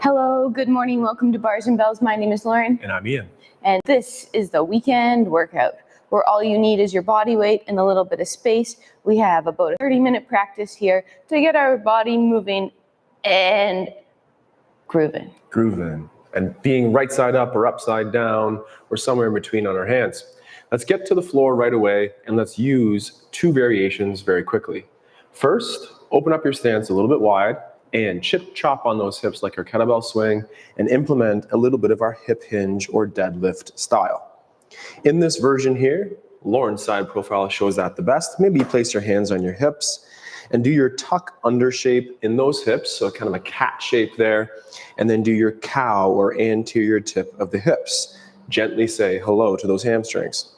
Hello, good morning, welcome to Bars and Bells. My name is Lauren. And I'm Ian. And this is the weekend workout, where all you need is your body weight and a little bit of space. We have about a 30-minute practice here to get our body moving and grooving. And being right side up or upside down or somewhere in between on our hands. Let's get to the floor right away and let's use two variations very quickly. First, open up your stance a little bit wide and chip chop on those hips like our kettlebell swing and implement a little bit of our hip hinge or deadlift style. In this version here, Lauren's side profile shows that the best. Maybe you place your hands on your hips and do your tuck under shape in those hips, so kind of a cat shape there, and then do your cow or anterior tip of the hips. Gently say hello to those hamstrings.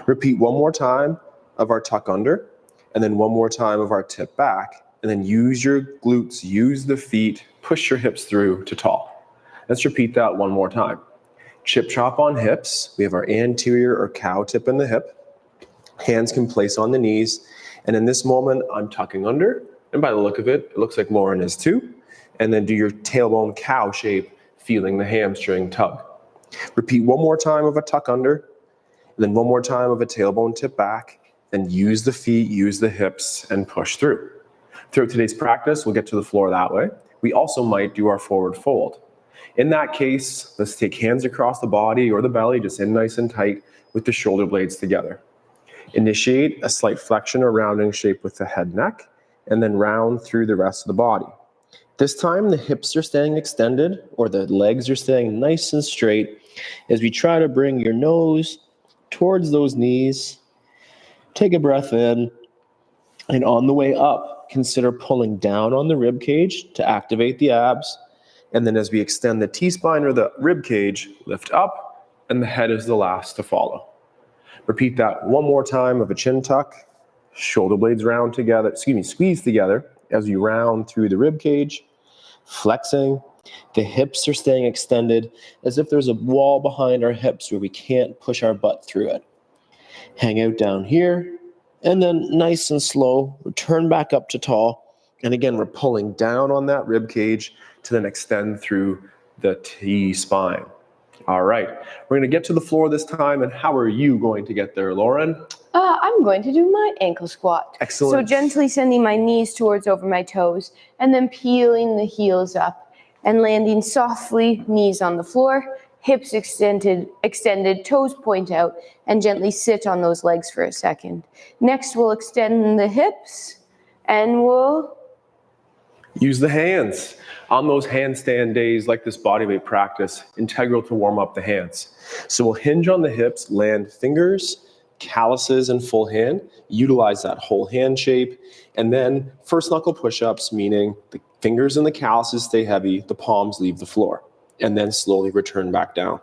Repeat one more time of our tuck under, and then one more time of our tip back, and then use your glutes, use the feet, push your hips through to tall. Let's repeat that one more time. Chip chop on hips. We have our anterior or cow tip in the hip. Hands can place on the knees. And in this moment, I'm tucking under. And by the look of it, it looks like Lauren is too. And then do your tailbone cow shape, feeling the hamstring tug. Repeat one more time of a tuck under. And then one more time of a tailbone tip back. Then use the feet, use the hips, and push through. Throughout today's practice, we'll get to the floor that way. We also might do our forward fold. In that case, let's take hands across the body or the belly, just in nice and tight with the shoulder blades together. Initiate a slight flexion or rounding shape with the head neck, and then round through the rest of the body. This time, the hips are staying extended, or the legs are staying nice and straight as we try to bring your nose towards those knees. Take a breath in, and on the way up, consider pulling down on the rib cage to activate the abs. And then as we extend the T-spine or the rib cage, lift up, and the head is the last to follow. Repeat that one more time of a chin tuck, shoulder blades round together, squeeze together as you round through the rib cage, flexing. The hips are staying extended as if there's a wall behind our hips where we can't push our butt through it. Hang out down here, and then nice and slow, return back up to tall. And again, we're pulling down on that rib cage to then extend through the T-spine. All right, we're going to get to the floor this time, and how are you going to get there, Lauren? I'm going to do my ankle squat. Excellent. So gently sending my knees towards over my toes, and then peeling the heels up, and landing softly, knees on the floor, hips extended, toes point out, and gently sit on those legs for a second. Next, we'll extend the hips, and we'll use the hands. On those handstand days, like this bodyweight practice, integral to warm up the hands. So we'll hinge on the hips, land fingers, calluses, and full hand. Utilize that whole hand shape. And then first knuckle push-ups, meaning the fingers and the calluses stay heavy, the palms leave the floor. And then slowly return back down.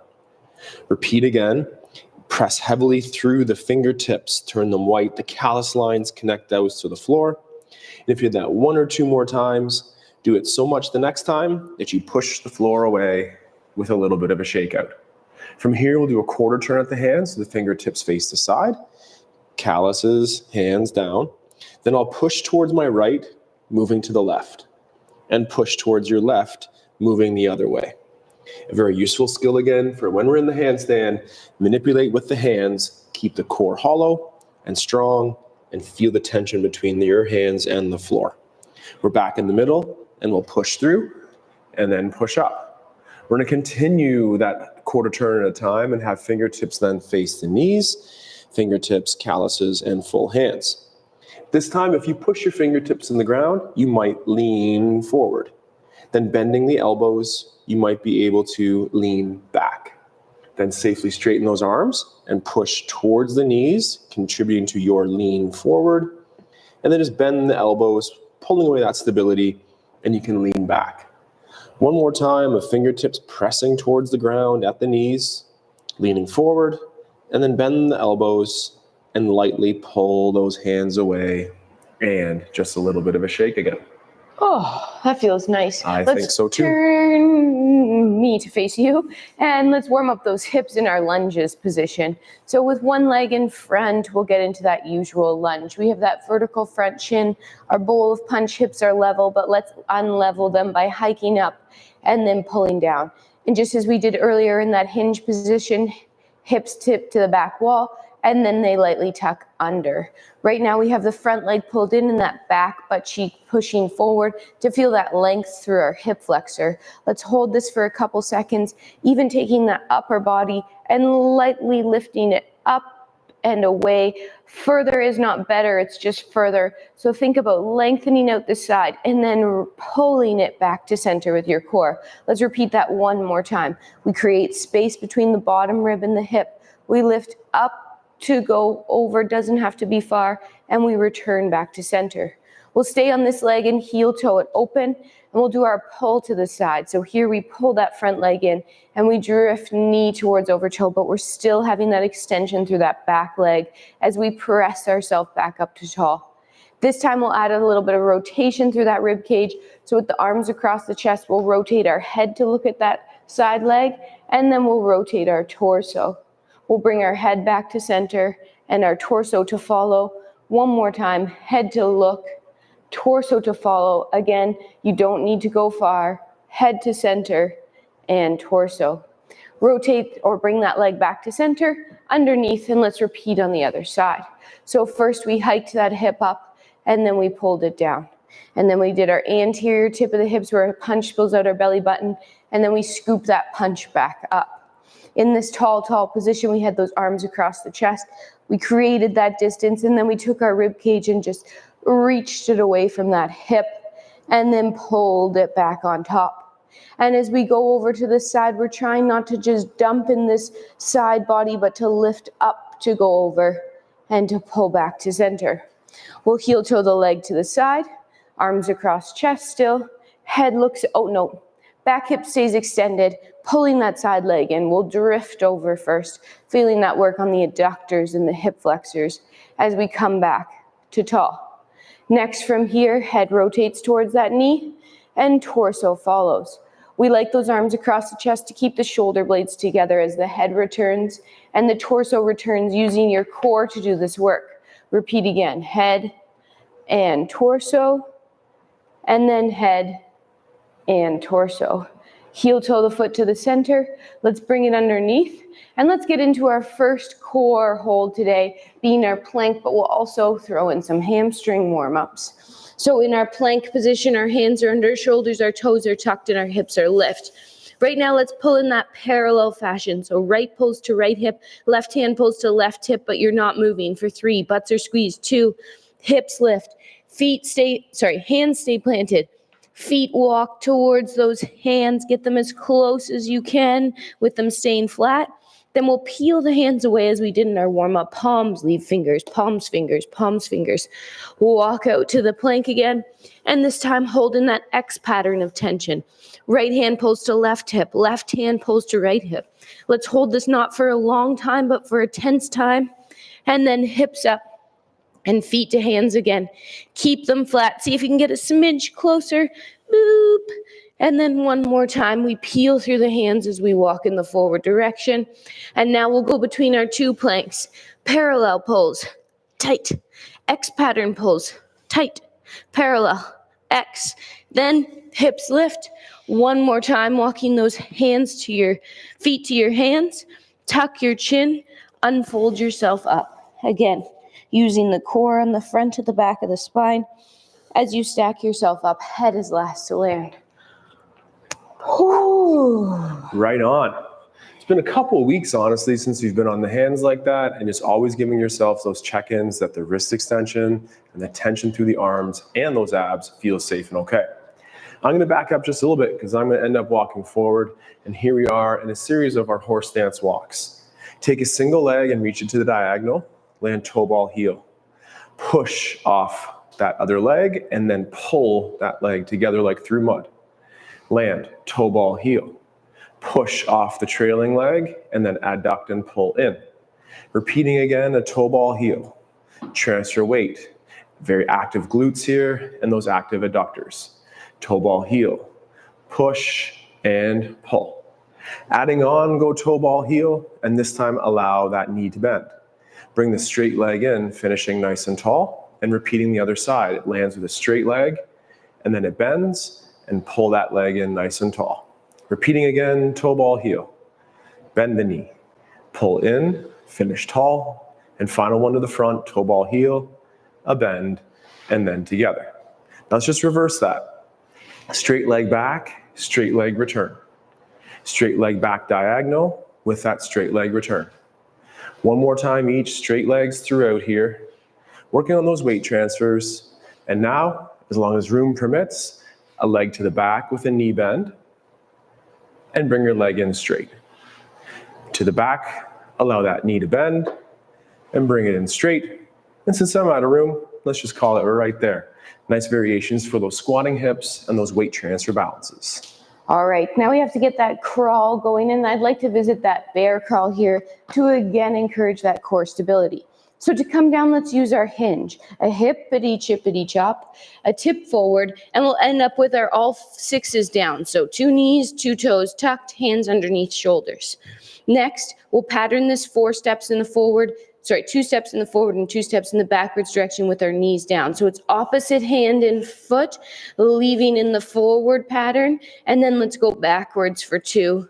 Repeat again. Press heavily through the fingertips, turn them white. The callus lines connect those to the floor. And if you do that one or two more times, do it so much the next time that you push the floor away with a little bit of a shakeout. From here, we'll do a quarter turn at the hands, so the fingertips face the side, calluses, hands down. Then I'll push towards my right, moving to the left, and push towards your left, moving the other way. A very useful skill again for when we're in the handstand. Manipulate with the hands, keep the core hollow and strong, and feel the tension between your hands and the floor. We're back in the middle, and we'll push through and then push up. We're going to continue that quarter turn at a time and have fingertips then face the knees, fingertips, calluses, and full hands. This time, if you push your fingertips in the ground, you might lean forward. Then bending the elbows, you might be able to lean back. Then safely straighten those arms and push towards the knees, contributing to your lean forward. And then just bend the elbows, pulling away that stability, and you can lean back. One more time of fingertips pressing towards the ground at the knees, leaning forward, and then bend the elbows and lightly pull those hands away, and just a little bit of a shake again. Oh, that feels nice. I Let's think so too. turn me to face you and let's warm up those hips in our lunges position. So with one leg in front, we'll get into that usual lunge. We have that vertical front shin. Our bowl of punch hips are level, but let's unlevel them by hiking up and then pulling down. And just as we did earlier in that hinge position, hips tip to the back wall, and then they lightly tuck under. Right now we have the front leg pulled in and that back butt cheek pushing forward to feel that length through our hip flexor. Let's hold this for a couple seconds, even taking that upper body and lightly lifting it up and away. Further is not better, it's just further. So think about lengthening out the side and then pulling it back to center with your core. Let's repeat that one more time. We create space between the bottom rib and the hip. We lift up to go over, doesn't have to be far, and we return back to center. We'll stay on this leg and heel toe it open, and we'll do our pull to the side. So here we pull that front leg in, and we drift knee towards over toe, but we're still having that extension through that back leg as we press ourselves back up to tall. This time we'll add a little bit of rotation through that rib cage. So with the arms across the chest, we'll rotate our head to look at that side leg, and then we'll rotate our torso. We'll bring our head back to center and our torso to follow. One more time, head to look, torso to follow. Again, you don't need to go far. Head to center and torso. Rotate or bring that leg back to center, underneath, and let's repeat on the other side. So first we hiked that hip up and then we pulled it down. And then we did our anterior tip of the hips where a punch spills out our belly button, and then we scoop that punch back up. In this tall position, we had those arms across the chest. We created that distance, and then we took our rib cage and just reached it away from that hip and then pulled it back on top. And as we go over to this side, we're trying not to just dump in this side body, but to lift up to go over and to pull back to center. We'll heel toe the leg to the side, arms across chest still, head looks, back hip stays extended, pulling that side leg in. We'll drift over first, feeling that work on the adductors and the hip flexors as we come back to tall. Next from here, head rotates towards that knee and torso follows. We like those arms across the chest to keep the shoulder blades together as the head returns and the torso returns, using your core to do this work. Repeat again, head and torso, and then head and torso. Heel toe the foot to the center. Let's bring it underneath. And let's get into our first core hold today, being our plank, but we'll also throw in some hamstring warm-ups. So in our plank position, our hands are under our shoulders, our toes are tucked, and our hips are lifted. Right now, let's pull in that parallel fashion. So right pulls to right hip, left hand pulls to left hip, but you're not moving. For 3, butts are squeezed. 2, hips lift. Hands stay planted. Feet walk towards those hands, get them as close as you can with them staying flat. Then we'll peel the hands away as we did in our warm-up. Palms leave fingers, palms fingers, palms fingers. We'll walk out to the plank again, and this time holding that X pattern of tension. Right hand pulls to left hip, left hand pulls to right hip. Let's hold this not for a long time, but for a tense time. And then hips up. And feet to hands again. Keep them flat. See if you can get a smidge closer. Boop. And then one more time, we peel through the hands as we walk in the forward direction. And now we'll go between our 2 planks. Parallel pulls, tight. X pattern pulls, tight. Parallel, X. Then hips lift. One more time, walking those hands to your feet to your hands. Tuck your chin. Unfold yourself up. Again, using the core on the front to the back of the spine. As you stack yourself up, head is last to land. Ooh. Right on. It's been a couple of weeks, honestly, since you've been on the hands like that, and just always giving yourself those check-ins that the wrist extension and the tension through the arms and those abs feel safe and okay. I'm going to back up just a little bit because I'm going to end up walking forward, and here we are in a series of our horse stance walks. Take a single leg and reach it to the diagonal. Land toe ball heel. Push off that other leg and then pull that leg together like through mud. Land toe ball heel. Push off the trailing leg and then adduct and pull in. Repeating again, a toe ball heel. Transfer weight. Very active glutes here and those active adductors. toe ball heel, push and pull. Adding on, go toe ball heel, and this time allow that knee to bend. Bring the straight leg in, finishing nice and tall, and repeating the other side. It lands with a straight leg, and then it bends, and pull that leg in nice and tall. Repeating again, toe ball heel, bend the knee, pull in, finish tall, and final one to the front, toe ball heel, a bend, and then together. Now let's just reverse that. Straight leg back, straight leg return. Straight leg back diagonal with that straight leg return. One more time each, straight legs throughout here. Working on those weight transfers. And now, as long as room permits, a leg to the back with a knee bend. And bring your leg in straight. To the back, allow that knee to bend. And bring it in straight. And since I'm out of room, let's just call it right there. Nice variations for those squatting hips and those weight transfer balances. All right, now we have to get that crawl going, and I'd like to visit that bear crawl here to again encourage that core stability. So to come down, let's use our hinge. A hippity chop, a tip forward, and we'll end up with our all sixes down. So 2 knees, 2 toes tucked, hands underneath shoulders. Next, we'll pattern this 2 steps in the forward and 2 steps in the backwards direction with our knees down. So it's opposite hand and foot, leaving in the forward pattern, and then let's go backwards for 2.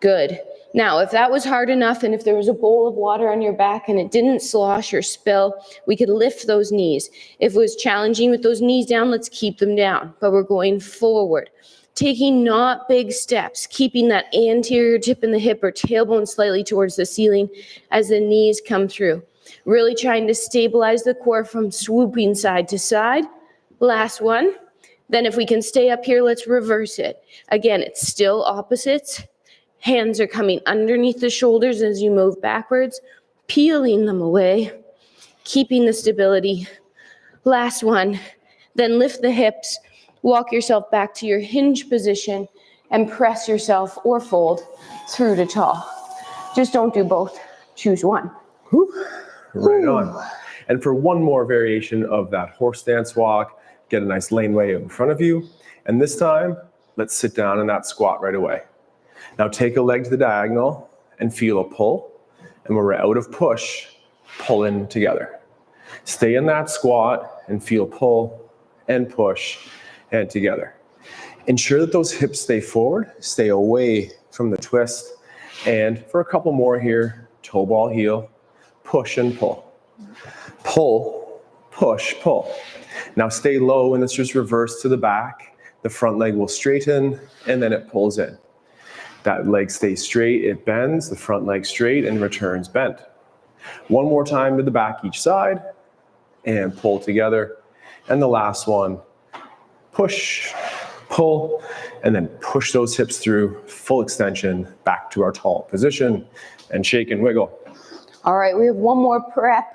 Good. Now, if that was hard enough and if there was a bowl of water on your back and it didn't slosh or spill, we could lift those knees. If it was challenging with those knees down, let's keep them down, but we're going forward. Taking not big steps, keeping that anterior tip in the hip or tailbone slightly towards the ceiling as the knees come through. Really trying to stabilize the core from swooping side to side. Last one. Then if we can stay up here, let's reverse it. Again, it's still opposites. Hands are coming underneath the shoulders as you move backwards, peeling them away, keeping the stability. Last one. Then lift the hips. Walk yourself back to your hinge position and press yourself or fold through to tall. Just don't do both. Choose one. Right on. And for one more variation of that horse stance walk, get a nice laneway in front of you. And this time, let's sit down in that squat right away. Now take a leg to the diagonal and feel a pull. And when we're out of push, pull in together. Stay in that squat and feel pull and push and together. Ensure that those hips stay forward, stay away from the twist. And for a couple more here, toe ball heel, push and pull. Pull, push, pull. Now stay low and let's just reverse to the back. The front leg will straighten and then it pulls in. That leg stays straight, it bends, the front leg straight and returns bent. One more time to the back each side and pull together. And the last one, push, pull, and then push those hips through, full extension, back to our tall position, and shake and wiggle. All right, we have one more prep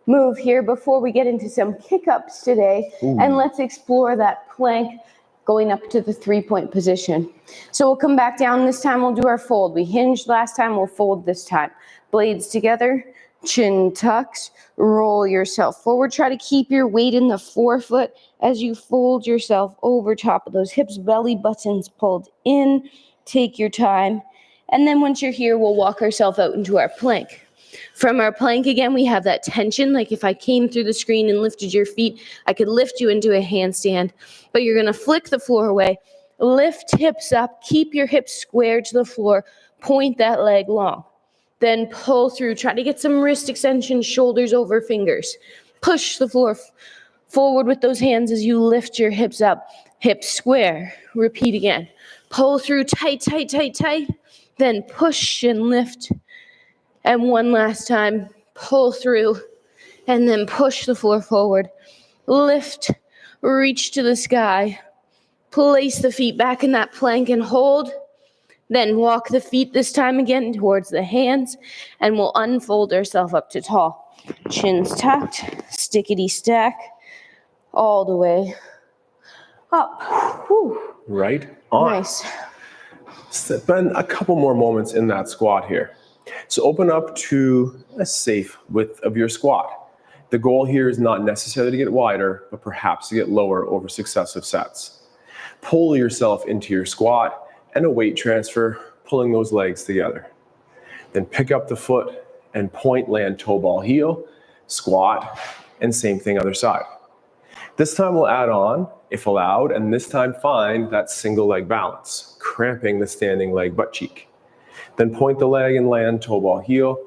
move here before we get into some kick-ups today. And let's explore that plank going up to the 3-point position. So we'll come back down. This time we'll do our fold. We hinged last time, we'll fold this time. Blades together, chin tucks, roll yourself forward. Try to keep your weight in the forefoot as you fold yourself over top of those hips, belly buttons pulled in. Take your time. And then once you're here, we'll walk ourselves out into our plank. From our plank, again, we have that tension. Like if I came through the screen and lifted your feet, I could lift you into a handstand. But you're going to flick the floor away, lift hips up, keep your hips squared to the floor, point that leg long. Then pull through, try to get some wrist extension, shoulders over fingers. Push the floor forward with those hands as you lift your hips up. Hips square. Repeat again. Pull through tight, tight, tight, tight. Then push and lift. And one last time, pull through. And then push the floor forward. Lift, reach to the sky. Place the feet back in that plank and hold. Then walk the feet this time again towards the hands, and we'll unfold ourselves up to tall. Chins tucked, stickity stack, all the way up. Whew. Right on. Nice. Spend a couple more moments in that squat here. So open up to a safe width of your squat. The goal here is not necessarily to get wider, but perhaps to get lower over successive sets. Pull yourself into your squat and a weight transfer, pulling those legs together. Then pick up the foot and point, land toe ball heel, squat, and same thing other side. This time we'll add on, if allowed, and this time find that single leg balance, cramping the standing leg butt cheek. Then point the leg and land toe ball heel,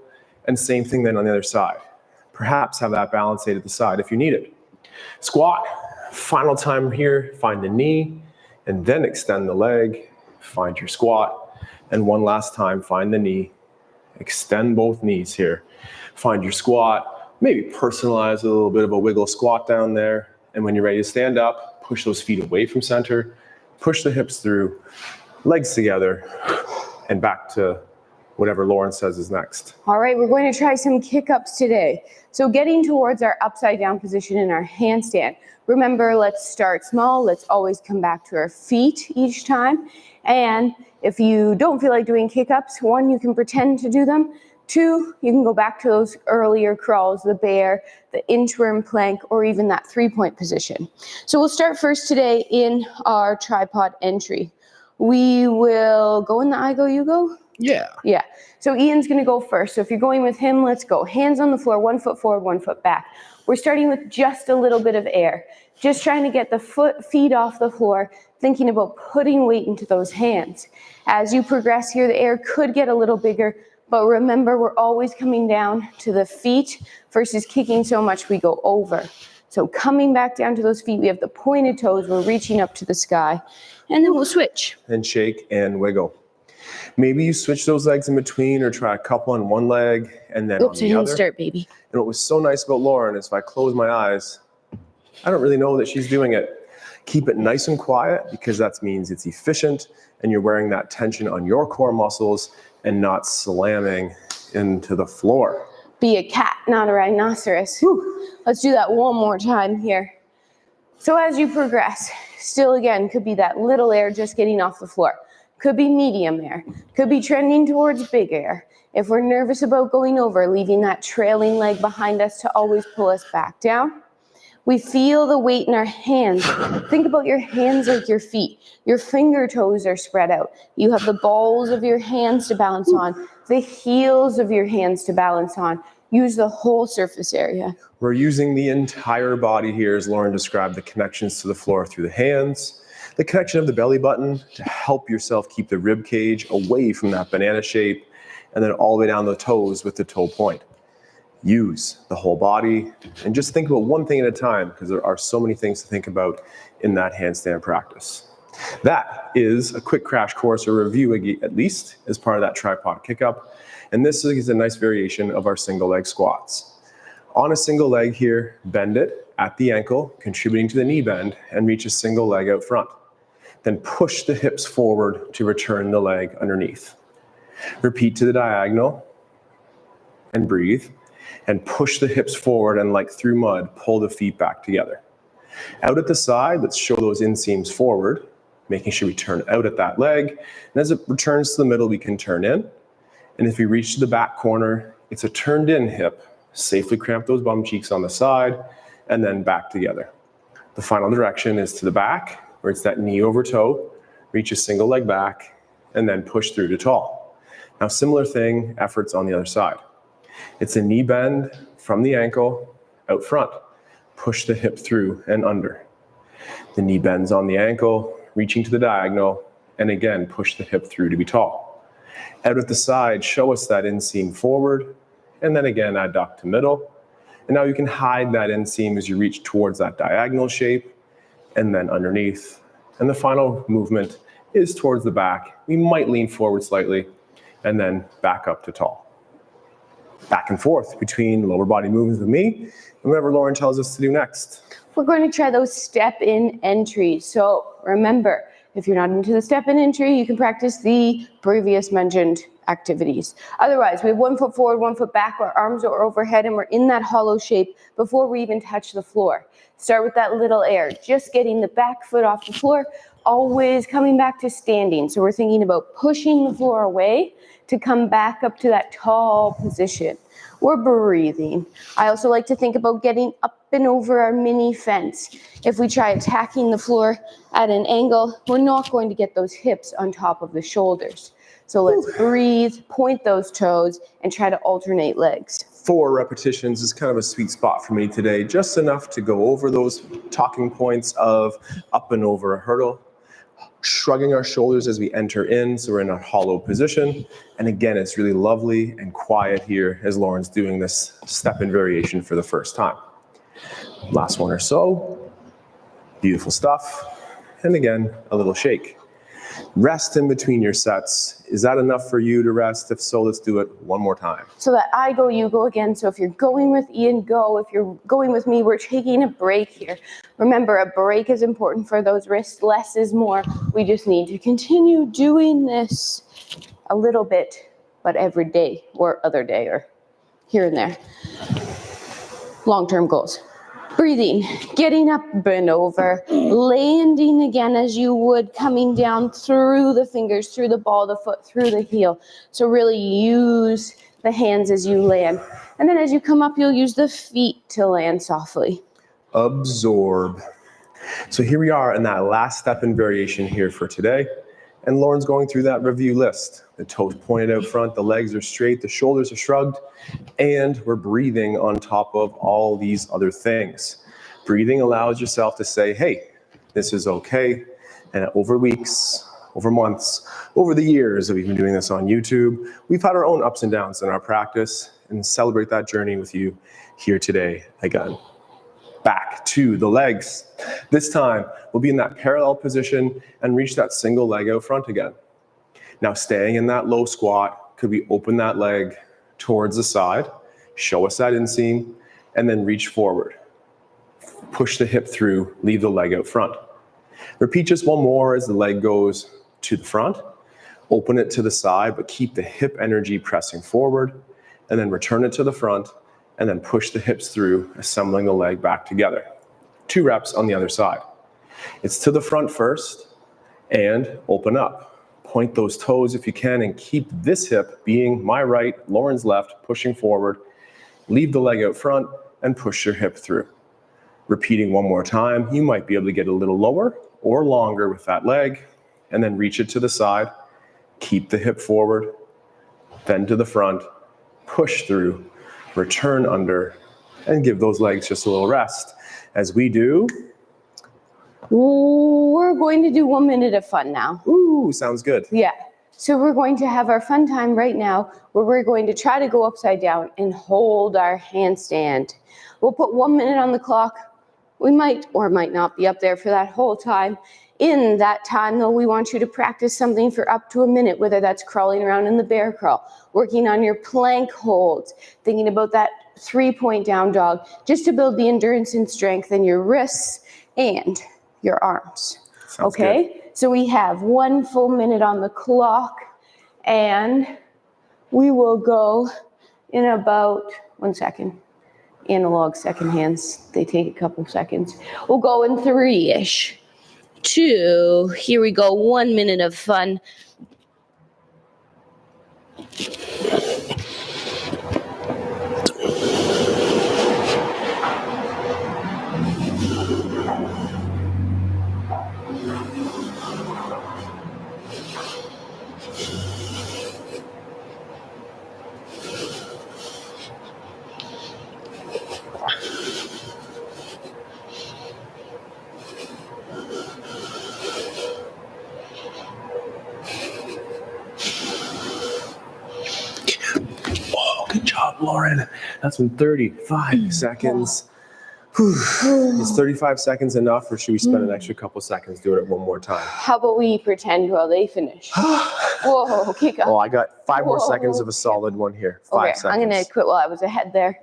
and same thing then on the other side. Perhaps have that balance aid at the side if you need it. Squat, final time here, find the knee, and then extend the leg, find your squat, and one last time, find the knee, extend both knees here, find your squat, maybe personalize a little bit of a wiggle squat down there, and when you're ready to stand up, push those feet away from center, push the hips through, legs together, and back to whatever Lauren says is next. All right, we're going to try some kick-ups today. So getting towards our upside down position in our handstand. Remember, let's start small. Let's always come back to our feet each time. And if you don't feel like doing kick-ups, 1, you can pretend to do them. 2, you can go back to those earlier crawls, the bear, the inchworm plank, or even that 3-point position. So we'll start first today in our tripod entry. We will go in the I go, you go? Yeah. So Ian's going to go first. So if you're going with him, let's go. Hands on the floor, 1 foot forward, 1 foot back. We're starting with just a little bit of air. Just trying to get the feet off the floor, thinking about putting weight into those hands. As you progress here, the air could get a little bigger, but remember, we're always coming down to the feet versus kicking so much we go over. So coming back down to those feet, we have the pointed toes, we're reaching up to the sky, and then we'll switch. And shake and wiggle. Maybe you switch those legs in between or try a couple on one leg and then on the other. Start, baby. And what was so nice about Lauren is if I close my eyes, I don't really know that she's doing it. Keep it nice and quiet because that means it's efficient and you're wearing that tension on your core muscles and not slamming into the floor. Be a cat, not a rhinoceros. Whew. Let's do that one more time here. So as you progress, still again, could be that little air just getting off the floor. Could be medium air. Could be trending towards big air. If we're nervous about going over, leaving that trailing leg behind us to always pull us back down. We feel the weight in our hands. Think about your hands like your feet. Your finger toes are spread out. You have the balls of your hands to balance on, the heels of your hands to balance on. Use the whole surface area. We're using the entire body here, as Lauren described, the connections to the floor through the hands, the connection of the belly button to help yourself keep the rib cage away from that banana shape, and then all the way down the toes with the toe point. Use the whole body and just think about one thing at a time because there are so many things to think about in that handstand practice. That is a quick crash course or review at least as part of that tripod kick up. And this is a nice variation of our single leg squats. On a single leg here, bend it at the ankle, contributing to the knee bend, and reach a single leg out front. Then push the hips forward to return the leg underneath. Repeat to the diagonal and breathe. And push the hips forward and like through mud, pull the feet back together. Out at the side, let's show those inseams forward, making sure we turn out at that leg. And as it returns to the middle, we can turn in. And if we reach to the back corner, it's a turned in hip. Safely cramp those bum cheeks on the side and then back together. The final direction is to the back, where it's that knee over toe, reach a single leg back, and then push through to tall. Now, similar thing, efforts on the other side. It's a knee bend from the ankle out front. Push the hip through and under. The knee bends on the ankle, reaching to the diagonal, and again, push the hip through to be tall. Out at the side, show us that inseam forward, and then again, adduct to middle. And now you can hide that inseam as you reach towards that diagonal shape, and then underneath. And the final movement is towards the back. We might lean forward slightly, and then back up to tall. Back and forth between lower body movements with me and whatever Lauren tells us to do next. We're going to try those step-in entries. So remember, if you're not into the step-in entry, you can practice the previous mentioned activities. Otherwise, we have 1 foot forward, 1 foot back, our arms are overhead, and we're in that hollow shape before we even touch the floor. Start with that little air, just getting the back foot off the floor, always coming back to standing. So we're thinking about pushing the floor away to come back up to that tall position. We're breathing. I also like to think about getting up tripping over our mini fence. If we try attacking the floor at an angle, we're not going to get those hips on top of the shoulders. So let's breathe, point those toes, and try to alternate legs. 4 repetitions is kind of a sweet spot for me today, just enough to go over those talking points of up and over a hurdle, shrugging our shoulders as we enter in, so we're in a hollow position. And again, it's really lovely and quiet here as Lauren's doing this step-in variation for the first time. Last one or so. Beautiful stuff. And again, a little shake. Rest in between your sets. Is that enough for you to rest? If so, let's do it one more time. So that I go, you go again. So if you're going with Ian, go. If you're going with me, we're taking a break here. Remember, a break is important for those wrists. Less is more. We just need to continue doing this a little bit, but every day or other day or here and there. Long-term goals. Breathing, getting up, bend over, landing again as you would, coming down through the fingers, through the ball of the foot, through the heel. So really use the hands as you land. And then as you come up, you'll use the feet to land softly. Absorb. So here we are in that last step-in variation here for today. And Lauren's going through that review list. The toes pointed out front, the legs are straight, the shoulders are shrugged, and we're breathing on top of all these other things. Breathing allows yourself to say, hey, this is okay. And over weeks, over months, over the years that we've been doing this on YouTube, we've had our own ups and downs in our practice, and celebrate that journey with you here today again. Back to the legs. This time, we'll be in that parallel position and reach that single leg out front again. Now, staying in that low squat, could we open that leg towards the side, show us that inseam, and then reach forward. Push the hip through, leave the leg out front. Repeat just one more as the leg goes to the front. Open it to the side, but keep the hip energy pressing forward, and then return it to the front, and then push the hips through, assembling the leg back together. 2 reps on the other side. It's to the front first, and open up. Point those toes if you can, and keep this hip being my right, Lauren's left, pushing forward. Leave the leg out front, and push your hip through. Repeating one more time, you might be able to get a little lower or longer with that leg, and then reach it to the side. Keep the hip forward, then to the front, push through, return under, and give those legs just a little rest. As we do, We're going to do 1 minute of fun now. ooh, sounds good. Yeah. So we're going to have our fun time right now where we're going to try to go upside down and hold our handstand. We'll put 1 minute on the clock. We might or might not be up there for that whole time. In that time, though, we want you to practice something for up to a minute, whether that's crawling around in the bear crawl, working on your plank holds, thinking about that 3-point down dog, just to build the endurance and strength in your wrists and your arms. Sounds okay? good. So we have 1 full minute on the clock, and we will go in about 1 second. Analog second hands, they take a couple seconds. We'll go in 3-ish. 2, here we go, 1 minute of fun. Oh, good job, Lauren. That's been 35 seconds. Whew. Is 35 seconds enough, or should we spend an extra couple seconds doing it one more time? How about we pretend while they finish? Whoa, kick up. Oh, I got 5 more Whoa. seconds of a solid one here. 5 Okay, seconds. I'm gonna quit while I was ahead there.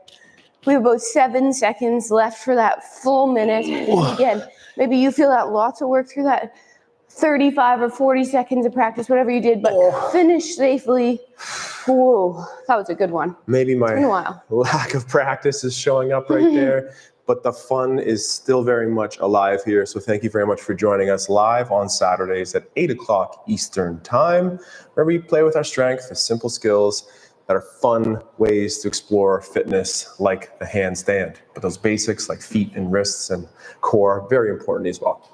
We have about 7 seconds left for that full minute. And again, maybe you feel that lots of work through that 35 or 40 seconds of practice, whatever you did, but finish safely. Whoa, that was a good one. Maybe It's been a my while. lack of practice is showing up right there, but the fun is still very much alive here. So thank you very much for joining us live on Saturdays at 8 o'clock Eastern Time, where we play with our strength, the simple skills that are fun ways to explore fitness like the handstand. But those basics like feet and wrists and core, very important as well.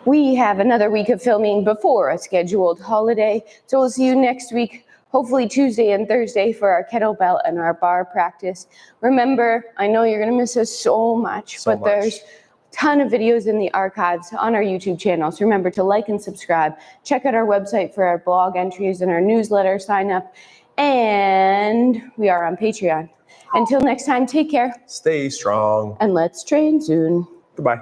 We have another week of filming before a scheduled holiday, so we'll see you next week, hopefully Tuesday and Thursday for our kettlebell and our bar practice. Remember, I know you're going to miss us so much, but there's a ton of videos in the archives on our YouTube channel, so remember to like and subscribe. Check out our website for our blog entries and our newsletter sign up, and we are on Patreon. Until next time, take care. Stay strong. And let's train soon. Goodbye.